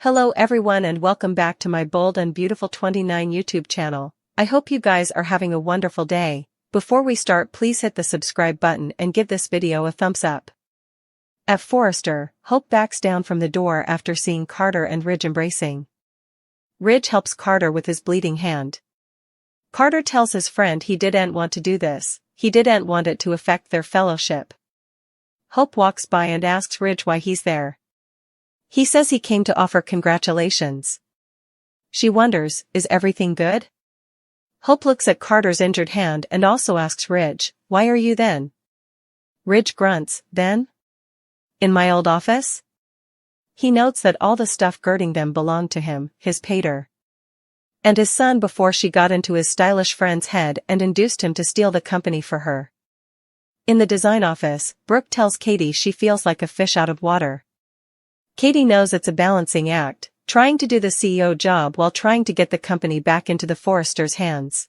Hello everyone and welcome back to my Bold and Beautiful 29 YouTube channel. I hope you guys are having a wonderful day. Before we start, please hit the subscribe button and give this video a thumbs up. At Forrester, Hope backs down from the door after seeing Carter and Ridge embracing. Ridge helps Carter with his bleeding hand. Carter tells his friend he didn't want to do this, he didn't want it to affect their fellowship. Hope walks by and asks Ridge why he's there. He says he came to offer congratulations. She wonders, is everything good? Hope looks at Carter's injured hand and also asks Ridge, why are you then? Ridge grunts, then? In my old office? He notes that all the stuff girding them belonged to him, his pater. And his son before she got into his stylish friend's head and induced him to steal the company for her. In the design office, Brooke tells Katie she feels like a fish out of water. Katie knows it's a balancing act, trying to do the CEO job while trying to get the company back into the Forresters' hands.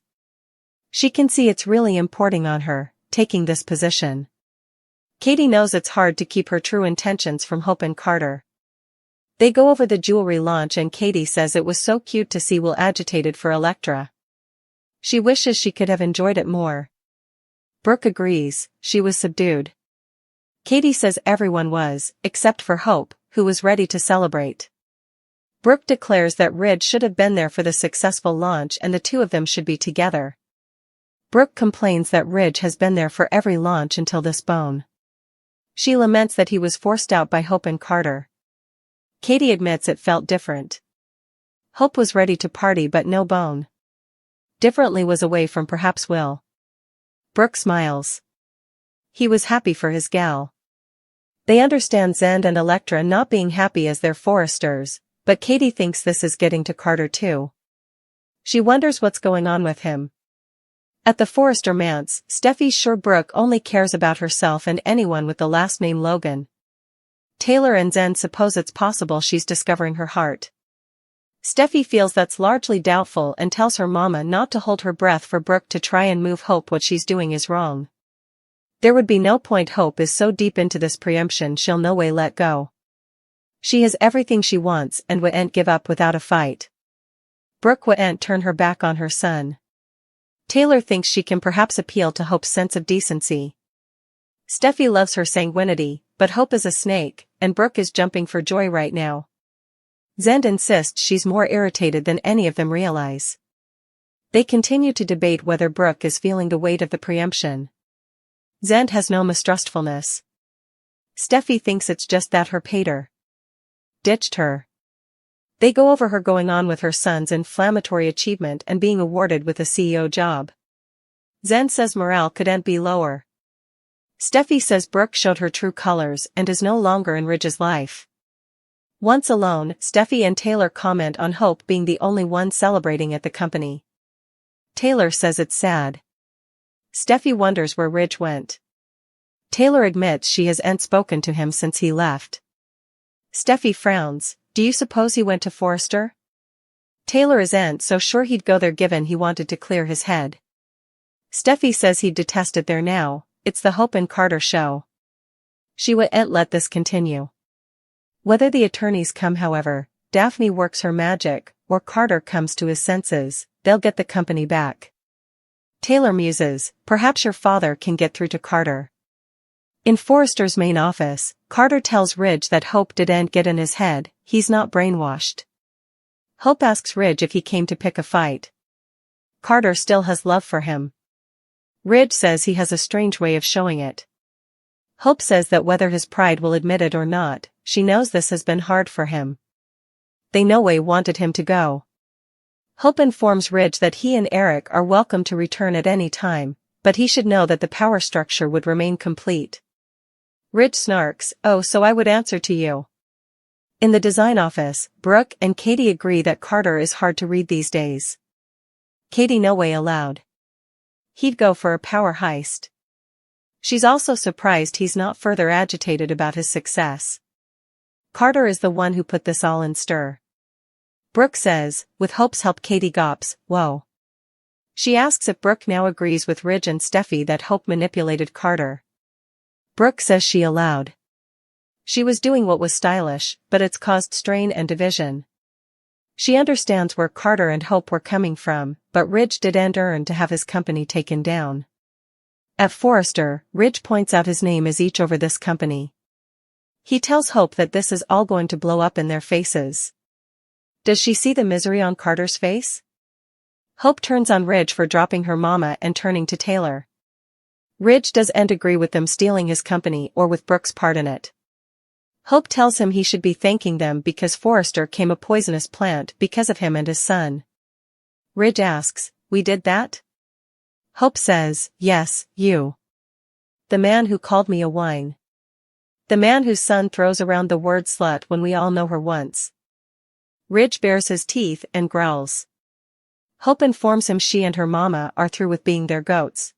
She can see it's really importing on her, taking this position. Katie knows it's hard to keep her true intentions from Hope and Carter. They go over the jewelry launch and Katie says it was so cute to see Will agitated for Elektra. She wishes she could have enjoyed it more. Brooke agrees, she was subdued. Katie says everyone was, except for Hope, who was ready to celebrate. Brooke declares that Ridge should have been there for the successful launch and the two of them should be together. Brooke complains that Ridge has been there for every launch until this bone. She laments that he was forced out by Hope and Carter. Katie admits it felt different. Hope was ready to party but no bone. Differently was away from perhaps Will. Brooke smiles. He was happy for his gal. They understand Zend and Elektra not being happy as their Forresters, but Katie thinks this is getting to Carter too. She wonders what's going on with him. At the Forrester manse, Steffy's sure Brooke only cares about herself and anyone with the last name Logan. Taylor and Zend suppose it's possible she's discovering her heart. Steffy feels that's largely doubtful and tells her mama not to hold her breath for Brooke to try and move Hope. What she's doing is wrong. There would be no point. Hope is so deep into this preemption she'll no way let go. She has everything she wants and wouldn't give up without a fight. Brooke wouldn't turn her back on her son. Taylor thinks she can perhaps appeal to Hope's sense of decency. Steffy loves her sanguinity, but Hope is a snake, and Brooke is jumping for joy right now. Zend insists she's more irritated than any of them realize. They continue to debate whether Brooke is feeling the weight of the preemption. Zend has no mistrustfulness. Steffy thinks it's just that her pater ditched her. They go over her going on with her son's inflammatory achievement and being awarded with a CEO job. Zend says morale couldn't be lower. Steffy says Brooke showed her true colors and is no longer in Ridge's life. Once alone, Steffy and Taylor comment on Hope being the only one celebrating at the company. Taylor says it's sad. Steffy wonders where Ridge went. Taylor admits she hasn't spoken to him since he left. Steffy frowns, do you suppose he went to Forrester? Taylor isn't so sure he'd go there given he wanted to clear his head. Steffy says he'd detest it there now, it's the Hope and Carter show. She wouldn't let this continue. Whether the attorneys come however, Daphne works her magic, or Carter comes to his senses, they'll get the company back. Taylor muses, perhaps your father can get through to Carter. In Forrester's main office, Carter tells Ridge that Hope didn't get in his head, he's not brainwashed. Hope asks Ridge if he came to pick a fight. Carter still has love for him. Ridge says he has a strange way of showing it. Hope says that whether his pride will admit it or not, she knows this has been hard for him. They no way wanted him to go. Hope informs Ridge that he and Eric are welcome to return at any time, but he should know that the power structure would remain complete. Ridge snarks, oh so I would answer to you. In the design office, Brooke and Katie agree that Carter is hard to read these days. Katie no way allowed. He'd go for a power heist. She's also surprised he's not further agitated about his success. Carter is the one who put this all in stir. Brooke says, with Hope's help Katie gops, whoa. She asks if Brooke now agrees with Ridge and Steffy that Hope manipulated Carter. Brooke says she allowed. She was doing what was stylish, but it's caused strain and division. She understands where Carter and Hope were coming from, but Ridge didn't earn to have his company taken down. At Forrester, Ridge points out his name is each over this company. He tells Hope that this is all going to blow up in their faces. Does she see the misery on Carter's face? Hope turns on Ridge for dropping her mama and turning to Taylor. Ridge doesn't agree with them stealing his company or with Brooke's part in it. Hope tells him he should be thanking them because Forrester came a poisonous plant because of him and his son. Ridge asks, "We did that?" Hope says, "Yes, you. The man who called me a whine. The man whose son throws around the word slut when we all know her once." Ridge bares his teeth and growls. Hope informs him she and her mama are through with being their goats.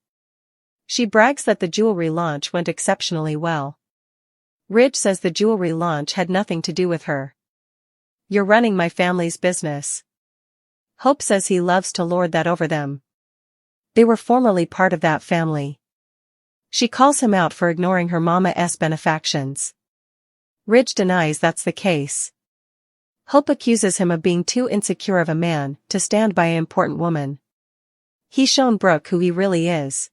She brags that the jewelry launch went exceptionally well. Ridge says the jewelry launch had nothing to do with her. "You're running my family's business." Hope says he loves to lord that over them. They were formerly part of that family. She calls him out for ignoring her mama's benefactions. Ridge denies that's the case. Hope accuses him of being too insecure of a man to stand by an important woman. He's shown Brooke who he really is.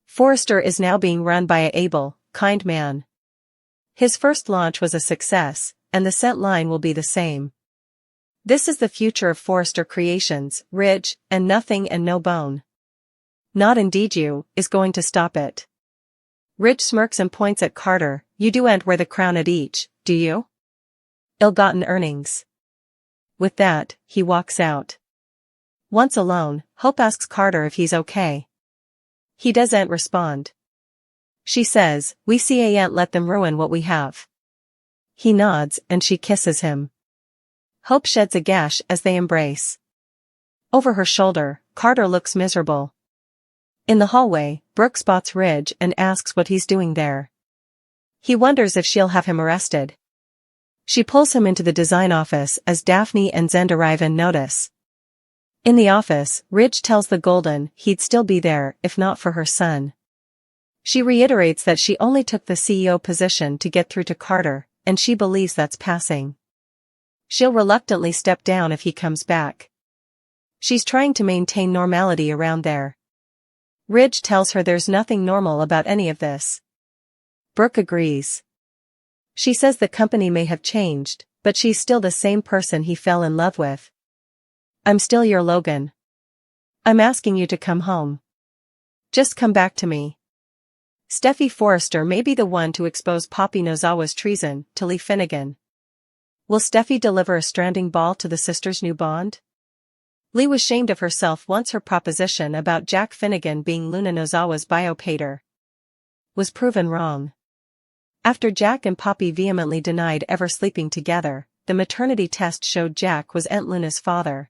Forrester is now being run by an able, kind man. His first launch was a success, and the scent line will be the same. This is the future of Forrester Creations, Ridge, and nothing and no bone. Not indeed you, is going to stop it. Ridge smirks and points at Carter, "You do'n't wear the crown at each, do you? Ill-gotten earnings." With that, he walks out. Once alone, Hope asks Carter if he's okay. He doesn't respond. She says, "We can't let them ruin what we have." He nods and she kisses him. Hope sheds a gash as they embrace. Over her shoulder, Carter looks miserable. In the hallway, Brooke spots Ridge and asks what he's doing there. He wonders if she'll have him arrested. She pulls him into the design office as Daphne and Zend arrive and notice. In the office, Ridge tells the Golden he'd still be there if not for her son. She reiterates that she only took the CEO position to get through to Carter, and she believes that's passing. She'll reluctantly step down if he comes back. She's trying to maintain normality around there. Ridge tells her there's nothing normal about any of this. Brooke agrees. She says the company may have changed, but she's still the same person he fell in love with. "I'm still your Logan. I'm asking you to come home. Just come back to me." Steffy Forrester may be the one to expose Poppy Nozawa's treason to Lee Finnegan. Will Steffy deliver a stranding ball to the sisters' new bond? Lee was shamed of herself once her proposition about Jack Finnegan being Luna Nozawa's biopater was proven wrong. After Jack and Poppy vehemently denied ever sleeping together, the maternity test showed Jack was Aunt Luna's father.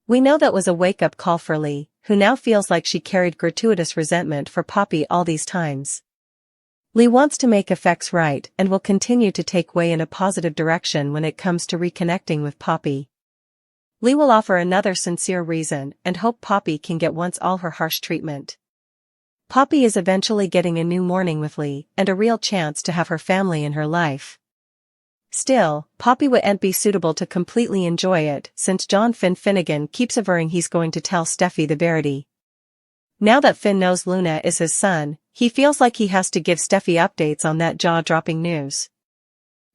We know that was a wake-up call for Lee, who now feels like she carried gratuitous resentment for Poppy all these times. Lee wants to make effects right and will continue to take Way in a positive direction when it comes to reconnecting with Poppy. Lee will offer another sincere reason and hope Poppy can get once all her harsh treatment. Poppy is eventually getting a new morning with Lee and a real chance to have her family in her life. Still, Poppy wouldn't be suitable to completely enjoy it since John Finnegan keeps averring he's going to tell Steffy the verity. Now that Finn knows Luna is his son, he feels like he has to give Steffy updates on that jaw-dropping news.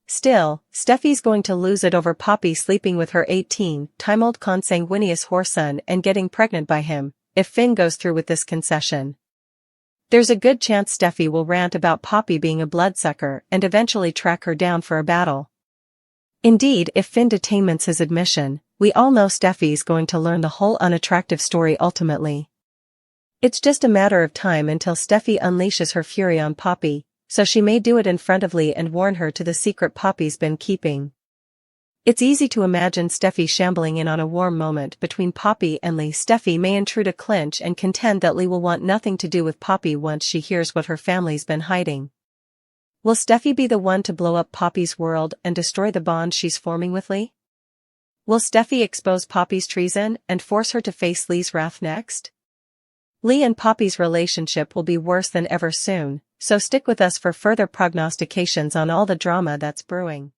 Still, Steffy's going to lose it over Poppy sleeping with her 18-time-old consanguineous whoreson and getting pregnant by him, if Finn goes through with this concession. There's a good chance Steffy will rant about Poppy being a bloodsucker and eventually track her down for a battle. Indeed, if Finn detainments his admission, we all know Steffy's going to learn the whole unattractive story ultimately. It's just a matter of time until Steffy unleashes her fury on Poppy, so she may do it in front of Lee and warn her to the secret Poppy's been keeping. It's easy to imagine Steffy shambling in on a warm moment between Poppy and Lee. Steffy may intrude a clinch and contend that Lee will want nothing to do with Poppy once she hears what her family's been hiding. Will Steffy be the one to blow up Poppy's world and destroy the bond she's forming with Lee? Will Steffy expose Poppy's treason and force her to face Lee's wrath next? Lee and Poppy's relationship will be worse than ever soon, so stick with us for further prognostications on all the drama that's brewing.